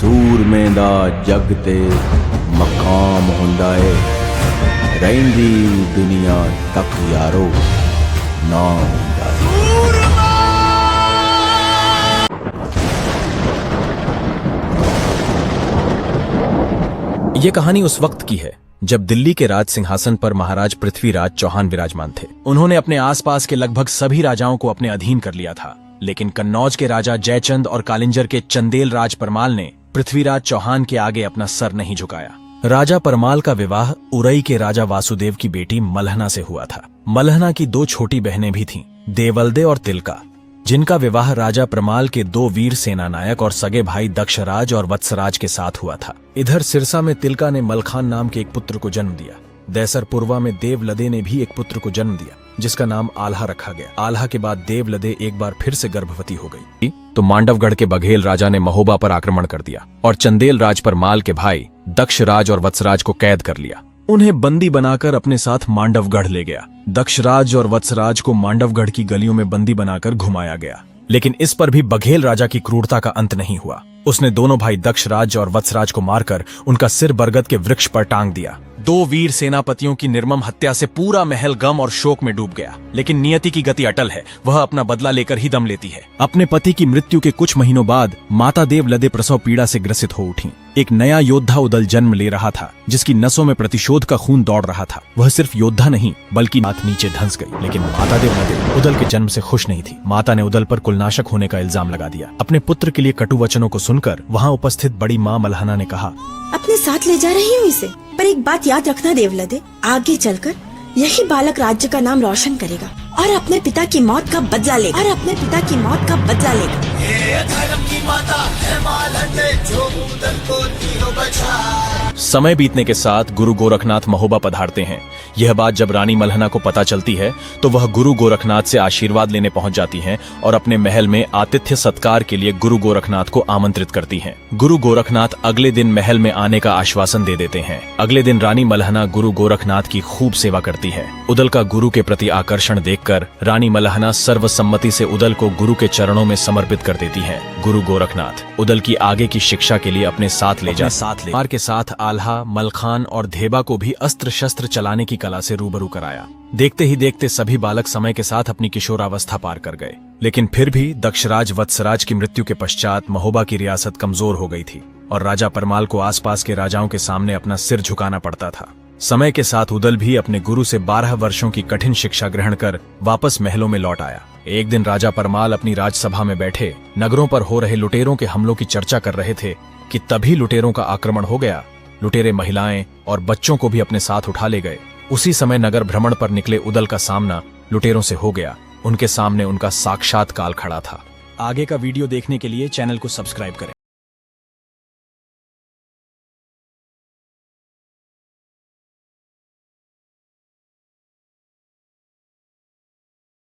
सूरमे दा जग ते मकाम हुंदा है, रहिंदी दुनिया तक यारो नाम हुंदा है। ये कहानी उस वक्त की है जब दिल्ली के राज सिंहासन पर महाराज पृथ्वीराज चौहान विराजमान थे। उन्होंने अपने आसपास के लगभग सभी राजाओं को अपने अधीन कर लिया था, लेकिन कन्नौज के राजा जयचंद और कालिंजर के चंदेल राज परमाल ने पृथ्वीराज चौहान के आगे अपना सर नहीं झुकाया। राजा परमाल का विवाह उरई के राजा वासुदेव की बेटी मल्हना से हुआ था। मल्हना की दो छोटी बहनें भी थीं, देवलदे और तिलका, जिनका विवाह राजा परमाल के दो वीर सेनानायक और सगे भाई दक्षराज और वत्सराज के साथ हुआ था। इधर सिरसा में तिलका ने मलखान नाम के एक पुत्र को जन्म दिया। दैसर पूर्वा में देवलदे ने भी एक पुत्र को जन्म दिया, जिसका नाम आल्हा रखा गया। आल्हा के बाद देवलदे एक बार फिर से गर्भवती हो गई तो मांडवगढ़ के बघेल राजा ने महोबा पर आक्रमण कर दिया और चंदेल राज परमाल के भाई दक्षराज और वत्सराज को कैद कर लिया। उन्हें बंदी बनाकर अपने साथ मांडवगढ़ ले गया। दक्षराज और वत्सराज को मांडवगढ़ की गलियों में बंदी बनाकर घुमाया गया, लेकिन इस पर भी बघेल राजा की क्रूरता का अंत नहीं हुआ। उसने दोनों भाई दक्षराज और वत्सराज को मारकर उनका सिर बरगद के वृक्ष पर टांग दिया। दो वीर सेनापतियों की निर्मम हत्या से पूरा महल गम और शोक में डूब गया, लेकिन नियति की गति अटल है, वह अपना बदला लेकर ही दम लेती है। अपने पति की मृत्यु के कुछ महीनों बाद माता देवलदे प्रसव पीड़ा से ग्रसित हो उठी। एक नया योद्धा उदल जन्म ले रहा था, जिसकी नसों में प्रतिशोध का खून दौड़ रहा था। वह सिर्फ योद्धा नहीं बल्कि बात नीचे धंस गई। लेकिन माता देवलदे उदल के जन्म से खुश नहीं थी। माता ने उदल पर कुलनाशक होने का इल्जाम लगा दिया। अपने पुत्र के लिए कटु वचनों को सुनकर वहाँ उपस्थित बड़ी माँ मल्हना ने कहा, अपने साथ ले जा रही हूँ इसे, पर एक बात याद रखना देवलदे, आगे चलकर यही बालक राज्य का नाम रोशन करेगा और अपने पिता की मौत का बदला लेगा। ये धर्म की माता है मालंडे, जो उदल को तीनों बचा। समय बीतने के साथ गुरु गोरखनाथ महोबा पधारते हैं। यह बात जब रानी मल्हना को पता चलती है तो वह गुरु गोरखनाथ से आशीर्वाद लेने पहुंच जाती हैं और अपने महल में आतिथ्य सत्कार के लिए गुरु गोरखनाथ को आमंत्रित करती हैं। गुरु गोरखनाथ अगले दिन महल में आने का आश्वासन दे देते हैं। अगले दिन रानी मल्हना गुरु गोरखनाथ की खूब सेवा करती है। उदल का गुरु के प्रति आकर्षण देखकर रानी मल्हना सर्वसम्मति से उदल को गुरु के चरणों में समर्पित कर देती है। गुरु गोरखनाथ उदल की आगे की शिक्षा के लिए अपने साथ ले मार के साथ आल्हा, मलखान और धेबा को भी अस्त्र शस्त्र चलाने की कला से रूबरू कराया। देखते ही देखते सभी बालक समय के साथ अपनी किशोरावस्था पार कर गए, लेकिन फिर भी दक्षराज वत्सराज की मृत्यु के पश्चात महोबा की रियासत कमजोर हो गई थी और राजा परमाल को आसपास के राजाओं के सामने अपना सिर झुकाना पड़ता था। समय के साथ उदल भी अपने गुरु से 12 वर्षों की कठिन शिक्षा ग्रहण कर वापस महलों में लौट आया। एक दिन राजा परमाल अपनी राजसभा में बैठे नगरों पर हो रहे लुटेरों के हमलों की चर्चा कर रहे थे कि तभी लुटेरों का आक्रमण हो गया। लुटेरे महिलाएं और बच्चों को भी अपने साथ उठा ले गए। उसी समय नगर भ्रमण पर निकले उदल का सामना लुटेरों से हो गया। उनके सामने उनका साक्षात काल खड़ा था। आगे का वीडियो देखने के लिए चैनल को सब्सक्राइब करें।